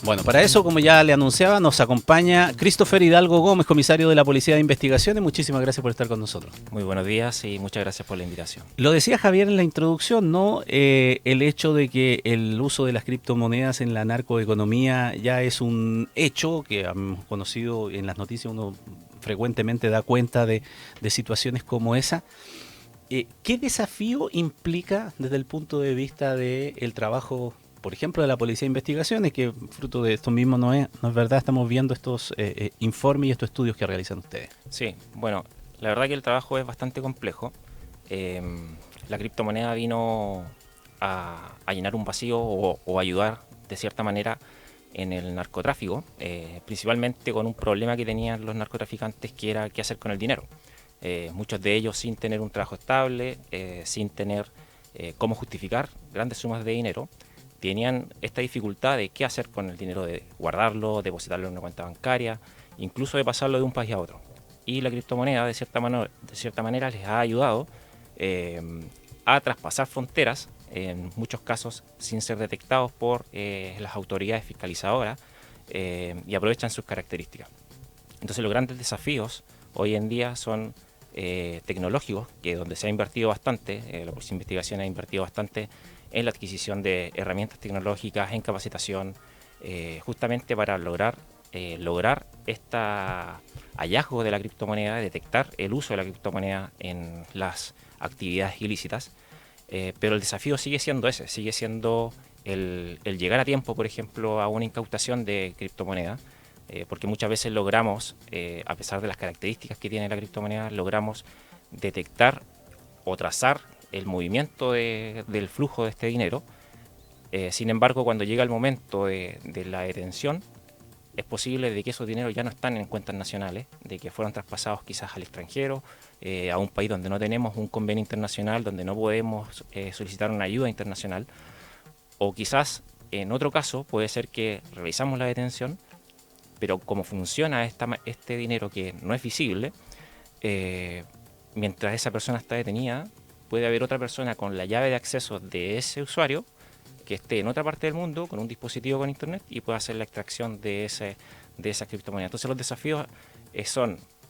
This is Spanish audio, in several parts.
Bueno, para eso, como ya le anunciaba, nos acompaña Christopher Hidalgo Gómez, comisario de la Policía de Investigaciones. Muchísimas gracias por estar con nosotros. Muy buenos días y muchas gracias por la invitación. Lo decía Javier en la introducción, ¿no? El hecho de que el uso de las criptomonedas en la narcoeconomía ya es un hecho que hemos conocido en las noticias, uno frecuentemente da cuenta de situaciones como esa. ¿Qué desafío implica desde el punto de vista del trabajo, por ejemplo, de la Policía de Investigaciones, que fruto de esto mismo no es verdad, estamos viendo estos informes y estos estudios que realizan ustedes? Sí, bueno, la verdad que el trabajo es bastante complejo. La criptomoneda vino a llenar un vacío o ayudar de cierta manera en el narcotráfico, principalmente con un problema que tenían los narcotraficantes, que era qué hacer con el dinero. Muchos de ellos sin tener un trabajo estable, sin tener cómo justificar grandes sumas de dinero, tenían esta dificultad de qué hacer con el dinero, de guardarlo, depositarlo en una cuenta bancaria, incluso de pasarlo de un país a otro. Y la criptomoneda de cierta manera les ha ayudado a traspasar fronteras, en muchos casos sin ser detectados por las autoridades fiscalizadoras, y aprovechan sus características. Entonces los grandes desafíos hoy en día son tecnológicos, que donde se ha invertido bastante, la Policía de Investigación ha invertido bastante en la adquisición de herramientas tecnológicas, en capacitación, justamente para lograr este hallazgo de la criptomoneda, detectar el uso de la criptomoneda en las actividades ilícitas. Pero el desafío sigue siendo ese, sigue siendo el llegar a tiempo, por ejemplo, a una incautación de criptomoneda, porque muchas veces logramos, a pesar de las características que tiene la criptomoneda, logramos detectar o trazar el movimiento del flujo de este dinero. Sin embargo, cuando llega el momento de la detención, es posible de que esos dineros ya no están en cuentas nacionales, de que fueron traspasados quizás al extranjero, a un país donde no tenemos un convenio internacional, donde no podemos solicitar una ayuda internacional, o quizás en otro caso puede ser que realizamos la detención, pero como funciona este dinero que no es visible, mientras esa persona está detenida, puede haber otra persona con la llave de acceso de ese usuario que esté en otra parte del mundo con un dispositivo con internet y pueda hacer la extracción de esa criptomoneda. Entonces los desafíos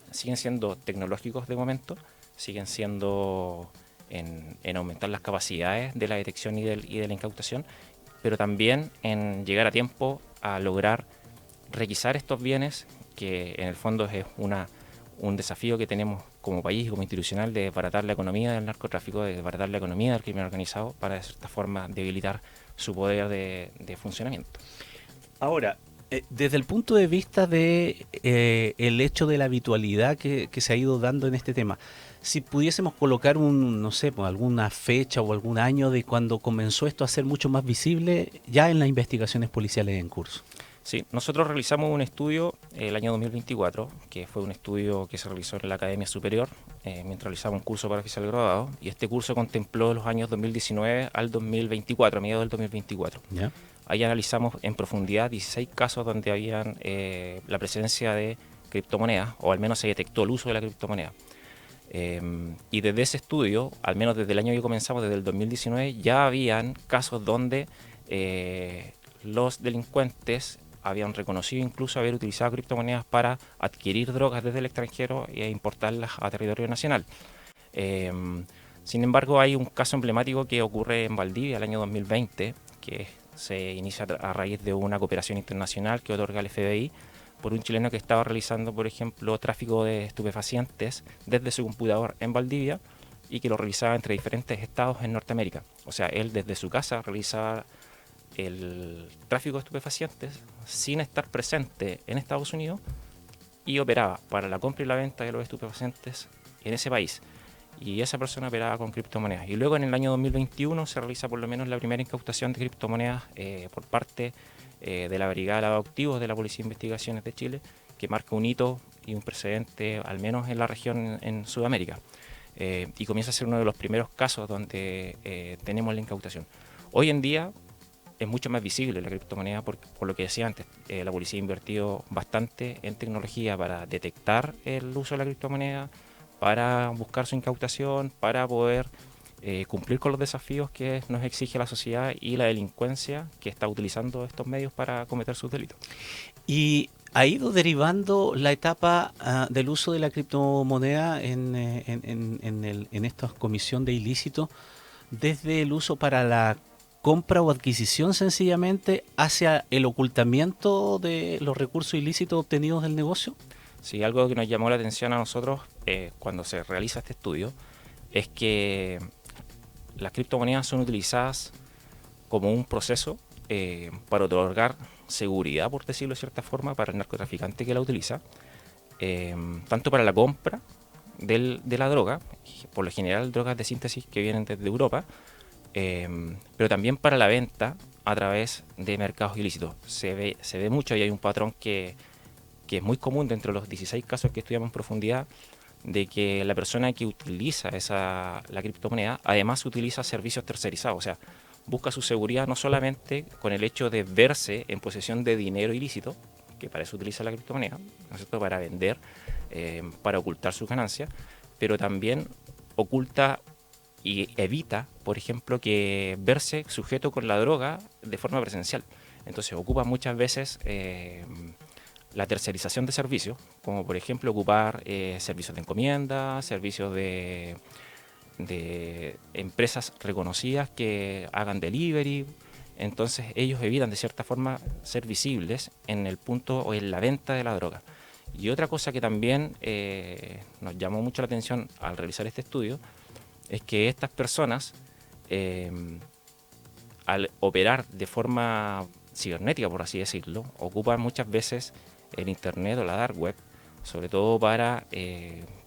siguen siendo tecnológicos de momento, siguen siendo en aumentar las capacidades de la detección y de la incautación, pero también en llegar a tiempo a lograr requisar estos bienes, que en el fondo es un desafío que tenemos como país y como institucional, de desbaratar la economía del narcotráfico, de desbaratar la economía del crimen organizado, para de cierta forma debilitar su poder de funcionamiento. Ahora, desde el punto de vista de el hecho de la habitualidad que se ha ido dando en este tema, si pudiésemos colocar no sé, pues, alguna fecha o algún año de cuando comenzó esto a ser mucho más visible ya en las investigaciones policiales en curso. Sí, nosotros realizamos un estudio el año 2024, que fue un estudio que se realizó en la Academia Superior, mientras realizaba un curso para oficial graduado, y este curso contempló los años 2019 al 2024, a mediados del 2024. ¿Ya? Ahí analizamos en profundidad 16 casos donde habían la presencia de criptomonedas, o al menos se detectó el uso de la criptomoneda. Y desde ese estudio, al menos desde el año que comenzamos, desde el 2019, ya habían casos donde los delincuentes habían reconocido incluso haber utilizado criptomonedas para adquirir drogas desde el extranjero e importarlas a territorio nacional. Sin embargo, hay un caso emblemático que ocurre en Valdivia el año 2020, que se inicia a raíz de una cooperación internacional que otorga el FBI por un chileno que estaba realizando, por ejemplo, tráfico de estupefacientes desde su computador en Valdivia, y que lo realizaba entre diferentes estados en Norteamérica. O sea, él desde su casa realizaba el tráfico de estupefacientes sin estar presente en Estados Unidos, y operaba para la compra y la venta de los estupefacientes en ese país. Y esa persona operaba con criptomonedas. Y luego en el año 2021 se realiza por lo menos la primera incautación de criptomonedas por parte de la Brigada de Lavado de Activos de la Policía de Investigaciones de Chile, que marca un hito y un precedente, al menos en la región en Sudamérica. Y comienza a ser uno de los primeros casos donde tenemos la incautación. Hoy en día es mucho más visible la criptomoneda por lo que decía antes. La policía ha invertido bastante en tecnología para detectar el uso de la criptomoneda, para buscar su incautación, para poder cumplir con los desafíos que nos exige la sociedad y la delincuencia que está utilizando estos medios para cometer sus delitos. Y ha ido derivando la etapa del uso de la criptomoneda en esta comisión de ilícitos desde el uso para la compra o adquisición sencillamente hacia el ocultamiento de los recursos ilícitos obtenidos del negocio. Sí, algo que nos llamó la atención a nosotros cuando se realiza este estudio es que las criptomonedas son utilizadas como un proceso para otorgar seguridad, por decirlo de cierta forma, para el narcotraficante que la utiliza, tanto para la compra de la droga, por lo general drogas de síntesis que vienen desde Europa, pero también para la venta a través de mercados ilícitos. Se ve mucho y hay un patrón que es muy común dentro de los 16 casos que estudiamos en profundidad, de que la persona que utiliza la criptomoneda además utiliza servicios tercerizados, o sea, busca su seguridad no solamente con el hecho de verse en posesión de dinero ilícito, que para eso utiliza la criptomoneda, ¿no es cierto?, para vender, para ocultar sus ganancias, pero también oculta y evita, por ejemplo, que verse sujeto con la droga de forma presencial. Entonces ocupa muchas veces la tercerización de servicios, como por ejemplo ocupar servicios de encomienda, servicios de empresas reconocidas que hagan delivery. Entonces ellos evitan de cierta forma ser visibles en el punto o en la venta de la droga. Y otra cosa que también nos llamó mucho la atención al realizar este estudio es que estas personas, al operar de forma cibernética, por así decirlo, ocupan muchas veces el Internet o la Dark Web, sobre todo para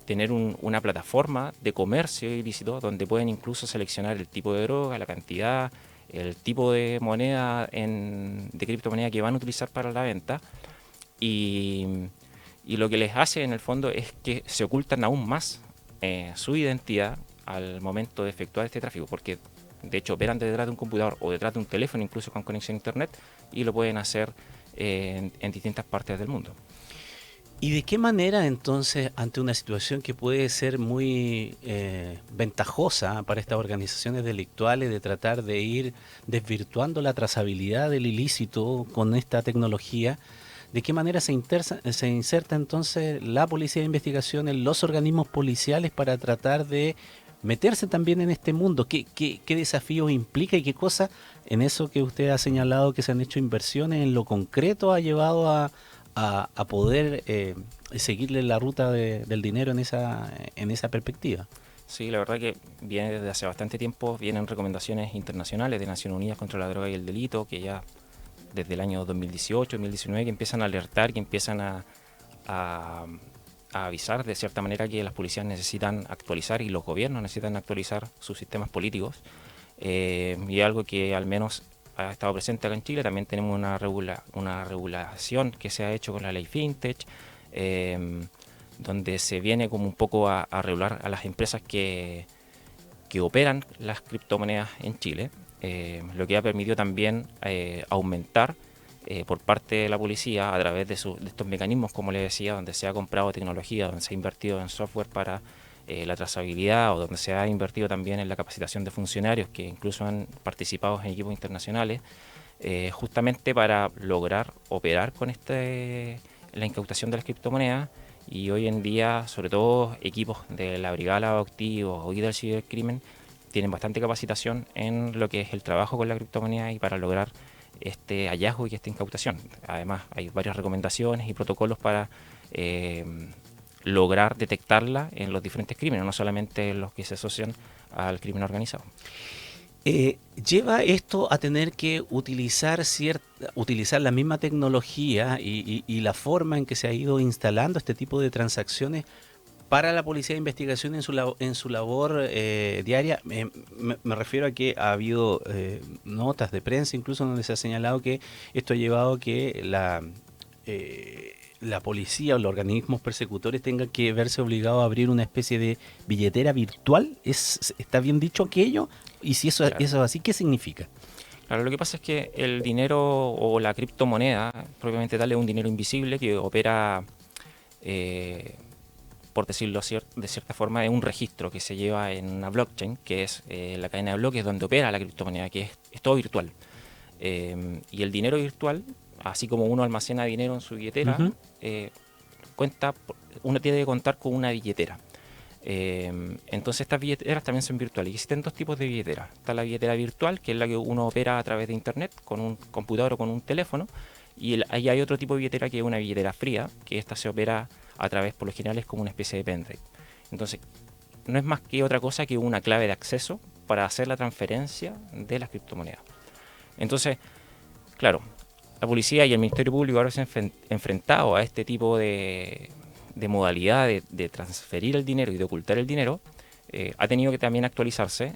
tener una plataforma de comercio ilícito donde pueden incluso seleccionar el tipo de droga, la cantidad, el tipo de moneda, de criptomoneda que van a utilizar para la venta, y lo que les hace en el fondo es que se ocultan aún más su identidad al momento de efectuar este tráfico, porque de hecho operan detrás de un computador o detrás de un teléfono, incluso con conexión a internet, y lo pueden hacer en distintas partes del mundo. ¿Y de qué manera entonces, ante una situación que puede ser muy ventajosa para estas organizaciones delictuales de tratar de ir desvirtuando la trazabilidad del ilícito con esta tecnología, de qué manera se inserta entonces la policía de investigación en los organismos policiales para tratar de meterse también en este mundo? ¿Qué desafíos implica y qué cosa en eso que usted ha señalado que se han hecho inversiones en lo concreto ha llevado a poder seguirle la ruta del dinero en esa perspectiva? Sí, la verdad que viene desde hace bastante tiempo, vienen recomendaciones internacionales de Naciones Unidas contra la droga y el delito, que ya desde el año 2018, 2019, que empiezan a alertar, que empiezan a avisar de cierta manera que las policías necesitan actualizar y los gobiernos necesitan actualizar sus sistemas políticos, y algo que al menos ha estado presente acá en Chile. También tenemos una regulación que se ha hecho con la ley FinTech, donde se viene como un poco a regular a las empresas que operan las criptomonedas en Chile, lo que ha permitido también aumentar por parte de la policía a través de estos mecanismos, como les decía, donde se ha comprado tecnología, donde se ha invertido en software para la trazabilidad, o donde se ha invertido también en la capacitación de funcionarios que incluso han participado en equipos internacionales, justamente para lograr operar con la incautación de las criptomonedas. Y hoy en día, sobre todo equipos de la Brigada de Lavado de Activos y del Cibercrimen, tienen bastante capacitación en lo que es el trabajo con la criptomoneda y para lograr este hallazgo y esta incautación. Además, hay varias recomendaciones y protocolos para lograr detectarla en los diferentes crímenes, no solamente en los que se asocian al crimen organizado. ¿Lleva esto a tener que utilizar la misma tecnología y la forma en que se ha ido instalando este tipo de transacciones para la policía de investigación en su labor diaria? Me refiero a que ha habido notas de prensa incluso donde se ha señalado que esto ha llevado a que la policía o los organismos persecutores tengan que verse obligados a abrir una especie de billetera virtual. ¿Está bien dicho aquello? Y si eso es así, ¿qué significa? Claro, lo que pasa es que el dinero o la criptomoneda, propiamente tal, es un dinero invisible que opera por decirlo de cierta forma, es un registro que se lleva en una blockchain, que es la cadena de bloques donde opera la criptomoneda, que es todo virtual. Y el dinero virtual, así como uno almacena dinero en su billetera, uno tiene que contar con una billetera. Entonces estas billeteras también son virtuales. Y existen dos tipos de billeteras. Está la billetera virtual, que es la que uno opera a través de internet, con un computador o con un teléfono. Y ahí hay otro tipo de billetera que es una billetera fría, que esta se opera a través, por lo general, es como una especie de pendrive. Entonces, no es más que otra cosa que una clave de acceso para hacer la transferencia de las criptomonedas. Entonces, claro, la policía y el Ministerio Público ahora se han enfrentado a este tipo de modalidad de transferir el dinero y de ocultar el dinero. Ha tenido que también actualizarse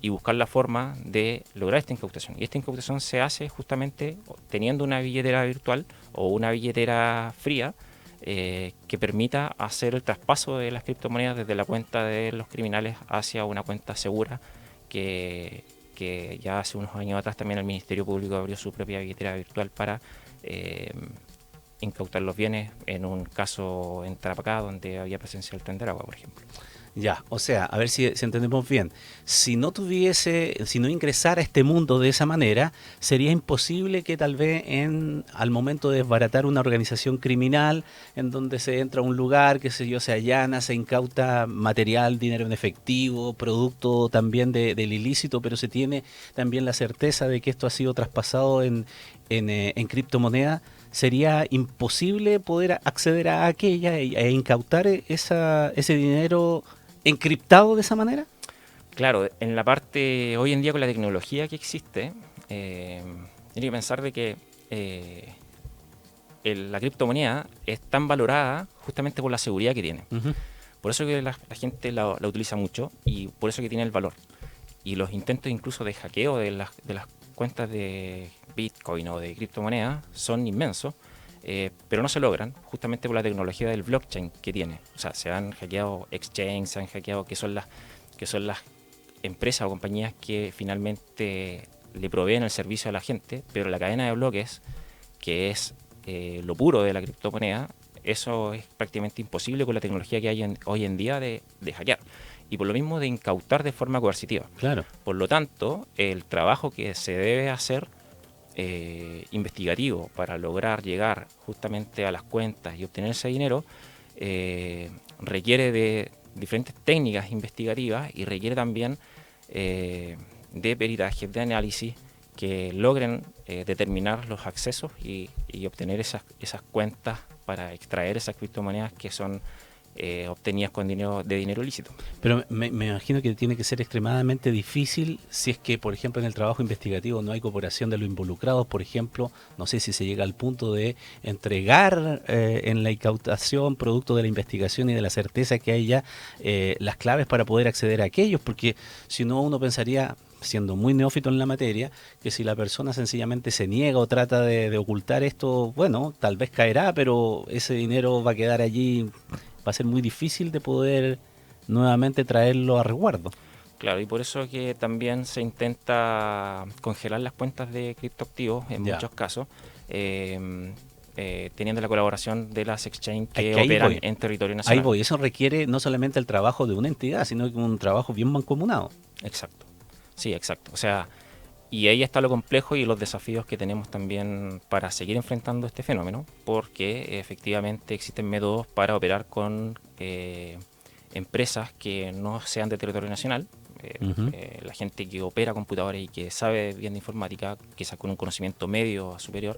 y buscar la forma de lograr esta incautación. Y esta incautación se hace justamente teniendo una billetera virtual o una billetera fría que permita hacer el traspaso de las criptomonedas desde la cuenta de los criminales hacia una cuenta segura que ya hace unos años atrás también el Ministerio Público abrió su propia billetera virtual para incautar los bienes en un caso en Tarapacá donde había presencia del Tren de Aragua, por ejemplo. Ya, o sea, a ver si entendemos bien. Si no ingresara a este mundo de esa manera, sería imposible que tal vez al momento de desbaratar una organización criminal, en donde se entra a un lugar, qué sé yo, se allana, se incauta material, dinero en efectivo, producto también del ilícito, pero se tiene también la certeza de que esto ha sido traspasado en criptomoneda. ¿Sería imposible poder acceder a aquella e incautar ese dinero encriptado de esa manera? Claro, en la parte, hoy en día con la tecnología que existe, tiene que pensar de que la criptomoneda es tan valorada justamente por la seguridad que tiene. Por eso que la gente la utiliza mucho y por eso que tiene el valor. Y los intentos incluso de hackeo de las cuentas de Bitcoin o de criptomonedas son inmensos, pero no se logran justamente por la tecnología del blockchain que tiene. O sea, se han hackeado exchanges, se han hackeado que son las empresas o compañías que finalmente le proveen el servicio a la gente, pero la cadena de bloques, que es lo puro de la criptomoneda, eso es prácticamente imposible con la tecnología que hay hoy en día de hackear. Y por lo mismo de incautar de forma coercitiva. Claro. Por lo tanto, el trabajo que se debe hacer investigativo para lograr llegar justamente a las cuentas y obtener ese dinero requiere de diferentes técnicas investigativas y requiere también de peritajes, de análisis que logren determinar los accesos y obtener esas cuentas para extraer esas criptomonedas que son obtenidas con dinero ilícito. Pero me imagino que tiene que ser extremadamente difícil si es que, por ejemplo, en el trabajo investigativo no hay cooperación de los involucrados. Por ejemplo, no sé si se llega al punto de entregar en la incautación, producto de la investigación y de la certeza que hay ya, las claves para poder acceder a aquellos, porque si no uno pensaría, siendo muy neófito en la materia, que si la persona sencillamente se niega o trata de ocultar esto, bueno, tal vez caerá, pero ese dinero va a quedar allí. Va a ser muy difícil de poder nuevamente traerlo a resguardo. Claro, y por eso que también se intenta congelar las cuentas de criptoactivos en muchos casos, teniendo la colaboración de las exchanges que operan en territorio nacional. Ahí voy, eso requiere no solamente el trabajo de una entidad, sino que un trabajo bien mancomunado. Exacto, sí, exacto. O sea, y ahí está lo complejo y los desafíos que tenemos también para seguir enfrentando este fenómeno, porque efectivamente existen métodos para operar con empresas que no sean de territorio nacional. La gente que opera computadores y que sabe bien de informática, quizás con un conocimiento medio a superior,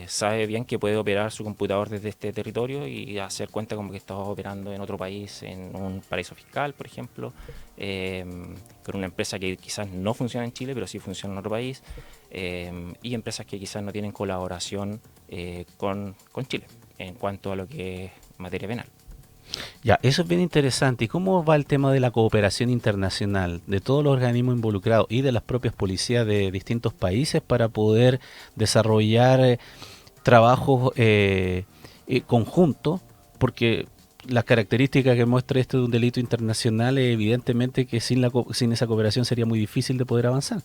sabe bien que puede operar su computador desde este territorio y hacer cuenta como que está operando en otro país, en un paraíso fiscal, por ejemplo, con una empresa que quizás no funciona en Chile, pero sí funciona en otro país, y empresas que quizás no tienen colaboración con Chile en cuanto a lo que es materia penal. Ya, eso es bien interesante. ¿Y cómo va el tema de la cooperación internacional de todos los organismos involucrados y de las propias policías de distintos países para poder desarrollar trabajos conjuntos? Porque las características que muestra esto de un delito internacional es evidentemente que sin esa cooperación sería muy difícil de poder avanzar.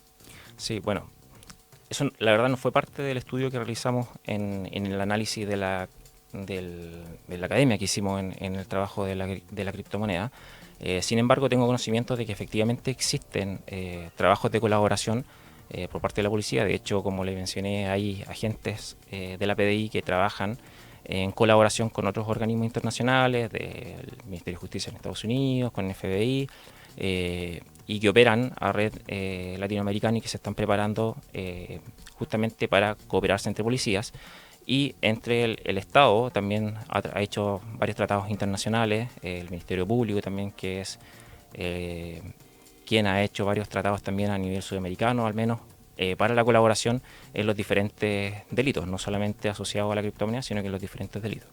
Sí, bueno, eso la verdad no fue parte del estudio que realizamos en el análisis de la de la academia que hicimos en el trabajo de la criptomoneda. Sin embargo, tengo conocimiento de que efectivamente existen trabajos de colaboración por parte de la policía. De hecho, como le mencioné, hay agentes de la PDI que trabajan en colaboración con otros organismos internacionales, del Ministerio de Justicia en Estados Unidos, con el FBI, y que operan a red latinoamericana y que se están preparando justamente para cooperarse entre policías. Y entre el Estado también ha hecho varios tratados internacionales, el Ministerio Público también, que es quien ha hecho varios tratados también a nivel sudamericano, al menos, para la colaboración en los diferentes delitos, no solamente asociados a la criptomoneda, sino que en los diferentes delitos.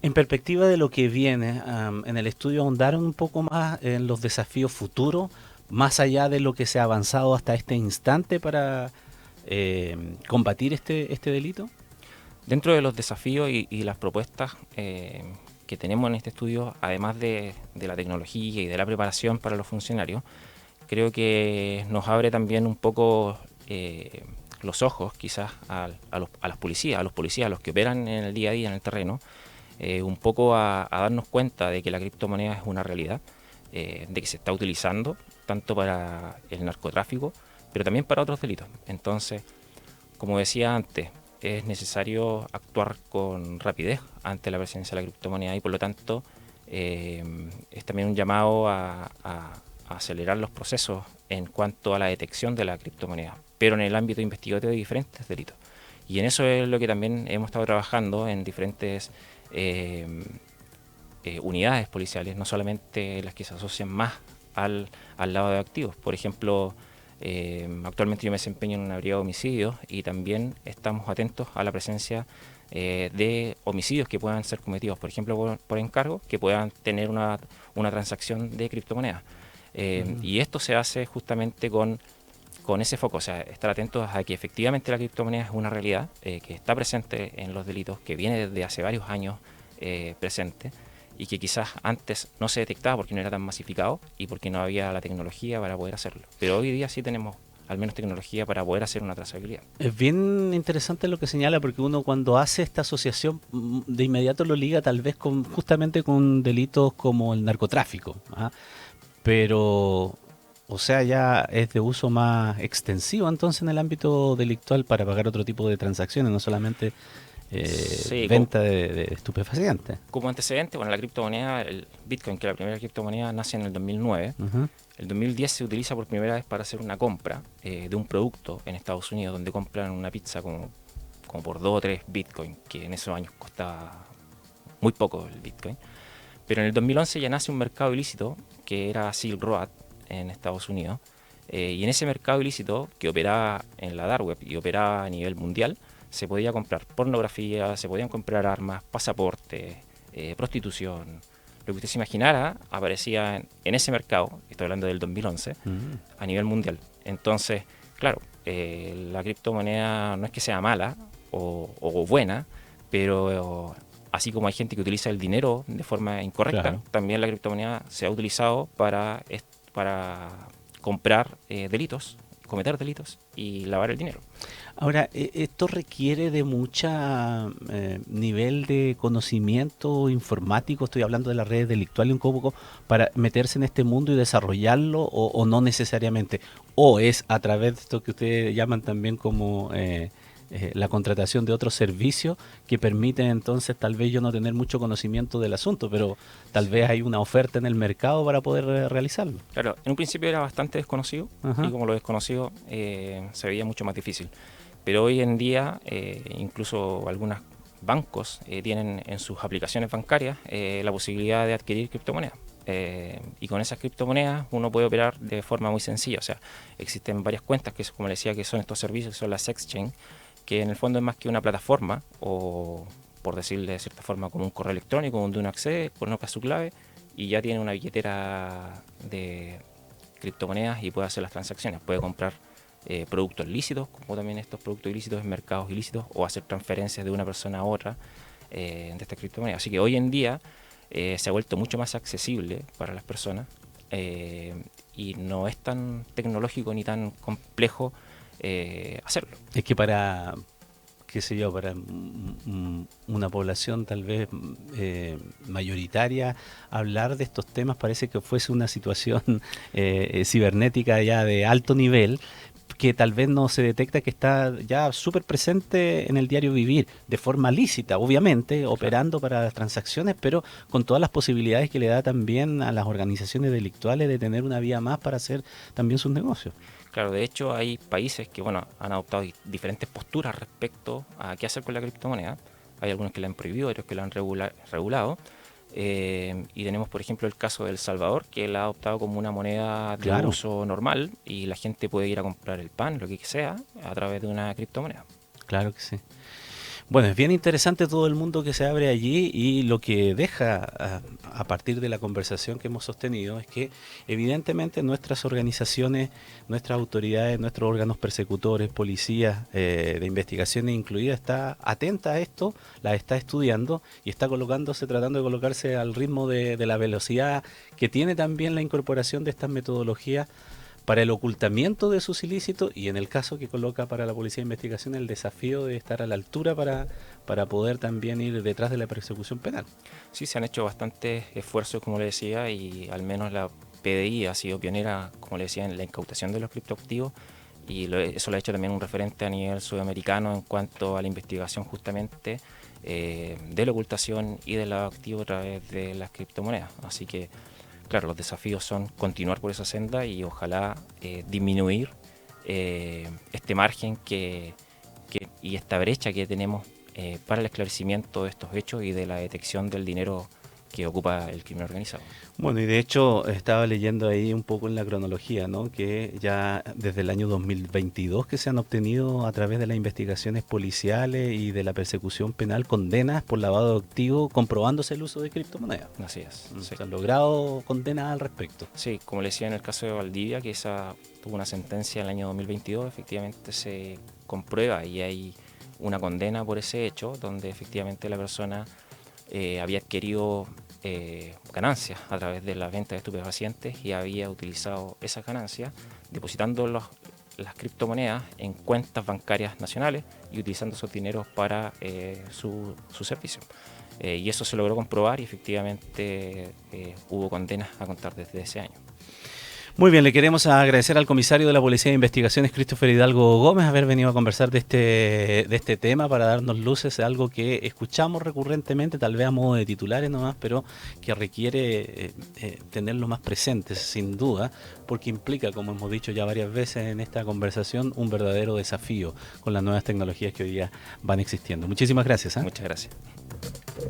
En perspectiva de lo que viene, en el estudio ahondaron un poco más en los desafíos futuros, más allá de lo que se ha avanzado hasta este instante para combatir este delito. Dentro de los desafíos y las propuestas que tenemos en este estudio, además de la tecnología y de la preparación para los funcionarios, creo que nos abre también un poco los ojos quizás a los policías, a los que operan en el día a día en el terreno, un poco a darnos cuenta de que la criptomoneda es una realidad, de que se está utilizando tanto para el narcotráfico, pero también para otros delitos. Entonces, como decía antes, es necesario actuar con rapidez ante la presencia de la criptomoneda y por lo tanto es también un llamado a acelerar los procesos en cuanto a la detección de la criptomoneda, pero en el ámbito investigativo de diferentes delitos. Y en eso es lo que también hemos estado trabajando en diferentes unidades policiales, no solamente las que se asocian más al lado de activos. Por ejemplo, actualmente yo me desempeño en una brigada de homicidios y también estamos atentos a la presencia de homicidios que puedan ser cometidos, por ejemplo, por encargo, que puedan tener una transacción de criptomonedas. Y esto se hace justamente con ese foco, o sea, estar atentos a que efectivamente la criptomoneda es una realidad, que está presente en los delitos, que viene desde hace varios años presente y que quizás antes no se detectaba porque no era tan masificado y porque no había la tecnología para poder hacerlo. Pero hoy día sí tenemos al menos tecnología para poder hacer una trazabilidad. Es bien interesante lo que señala porque uno cuando hace esta asociación de inmediato lo liga tal vez justamente con delitos como el narcotráfico, ¿ah? Pero, o sea, ya es de uso más extensivo entonces en el ámbito delictual para pagar otro tipo de transacciones, no solamente Sí, venta de estupefacientes. como antecedente, bueno, la criptomoneda, el Bitcoin, que la primera criptomoneda nace en el 2009, Ujú. el 2010 se utiliza por primera vez para hacer una compra de un producto en Estados Unidos, donde compran una pizza como por 2 o 3 Bitcoin, que en esos años costaba muy poco el Bitcoin. Pero en el 2011 ya nace un mercado ilícito, que era Silk Road en Estados Unidos, y en ese mercado ilícito, que operaba en la dark web y operaba a nivel mundial, se podía comprar pornografía, se podían comprar armas, pasaportes, prostitución. Lo que usted se imaginara aparecía en ese mercado, estoy hablando del 2011, a nivel mundial. Entonces, claro, la criptomoneda no es que sea mala o buena, pero así como hay gente que utiliza el dinero de forma incorrecta, Claro. también la criptomoneda se ha utilizado para comprar delitos, cometer delitos y lavar el dinero. Ahora, esto requiere de mucha nivel de conocimiento informático, estoy hablando de las redes delictuales un poco, para meterse en este mundo y desarrollarlo, o no necesariamente, o es a través de esto que ustedes llaman también como la contratación de otros servicios que permiten entonces tal vez yo no tener mucho conocimiento del asunto, pero tal vez hay una oferta en el mercado para poder realizarlo. Claro, en un principio era bastante desconocido Ajá. y como lo desconocido se veía mucho más difícil. Pero hoy en día incluso algunos bancos tienen en sus aplicaciones bancarias la posibilidad de adquirir criptomonedas. Y con esas criptomonedas uno puede operar de forma muy sencilla. O sea, existen varias cuentas que, como le decía, que son estos servicios, son las exchange, que en el fondo es más que una plataforma o, por decirle de cierta forma, como un correo electrónico donde uno accede, coloca su clave y ya tiene una billetera de criptomonedas y puede hacer las transacciones. Puede comprar productos lícitos, como también estos productos ilícitos en mercados ilícitos, o hacer transferencias de una persona a otra de estas criptomonedas. Así que hoy en día se ha vuelto mucho más accesible para las personas y no es tan tecnológico ni tan complejo hacerlo. Es que para qué sé yo, para una población tal vez mayoritaria, hablar de estos temas parece que fuese una situación cibernética ya de alto nivel, que tal vez no se detecta que está ya súper presente en el diario vivir, de forma lícita, obviamente, operando para las transacciones, pero con todas las posibilidades que le da también a las organizaciones delictuales de tener una vía más para hacer también sus negocios. Claro, de hecho hay países que bueno han adoptado diferentes posturas respecto a qué hacer con la criptomoneda. Hay algunos que la han prohibido, otros que la han regulado. Y tenemos, por ejemplo, el caso de El Salvador, que la ha adoptado como una moneda de Claro. uso normal y la gente puede ir a comprar el pan, lo que sea, a través de una criptomoneda. Claro que sí. Bueno, es bien interesante todo el mundo que se abre allí y lo que deja a partir de la conversación que hemos sostenido es que evidentemente nuestras organizaciones, nuestras autoridades, nuestros órganos persecutores, policías de investigaciones incluidas, está atenta a esto, la está estudiando y está colocándose, tratando de colocarse al ritmo de la velocidad que tiene también la incorporación de estas metodologías para el ocultamiento de sus ilícitos y en el caso que coloca para la Policía de Investigación el desafío de estar a la altura para poder también ir detrás de la persecución penal. Sí, se han hecho bastantes esfuerzos, como le decía, y al menos la PDI ha sido pionera, como le decía, en la incautación de los criptoactivos y eso lo ha hecho también un referente a nivel sudamericano en cuanto a la investigación justamente de la ocultación y del lavado de activos a través de las criptomonedas. Así que claro, los desafíos son continuar por esa senda y ojalá disminuir este margen y esta brecha que tenemos para el esclarecimiento de estos hechos y de la detección del dinero que ocupa el crimen organizado. Bueno, y de hecho estaba leyendo ahí un poco en la cronología, ¿no? Que ya desde el año 2022 que se han obtenido a través de las investigaciones policiales y de la persecución penal condenas por lavado de activos comprobándose el uso de criptomonedas. Así es. Sí. Se han logrado condenas al respecto. Sí, como le decía en el caso de Valdivia, que esa tuvo una sentencia en el año 2022, efectivamente se comprueba y hay una condena por ese hecho, donde efectivamente la persona había adquirido ganancias a través de la venta de estupefacientes y había utilizado esas ganancias depositando las criptomonedas en cuentas bancarias nacionales y utilizando esos dineros para su servicio. Y eso se logró comprobar y efectivamente hubo condenas a contar desde ese año. Muy bien, le queremos agradecer al comisario de la Policía de Investigaciones, Christopher Hidalgo Gómez, haber venido a conversar de este tema para darnos luces de algo que escuchamos recurrentemente, tal vez a modo de titulares nomás, pero que requiere tenerlo más presente, sin duda, porque implica, como hemos dicho ya varias veces en esta conversación, un verdadero desafío con las nuevas tecnologías que hoy día van existiendo. Muchísimas gracias. Muchas gracias.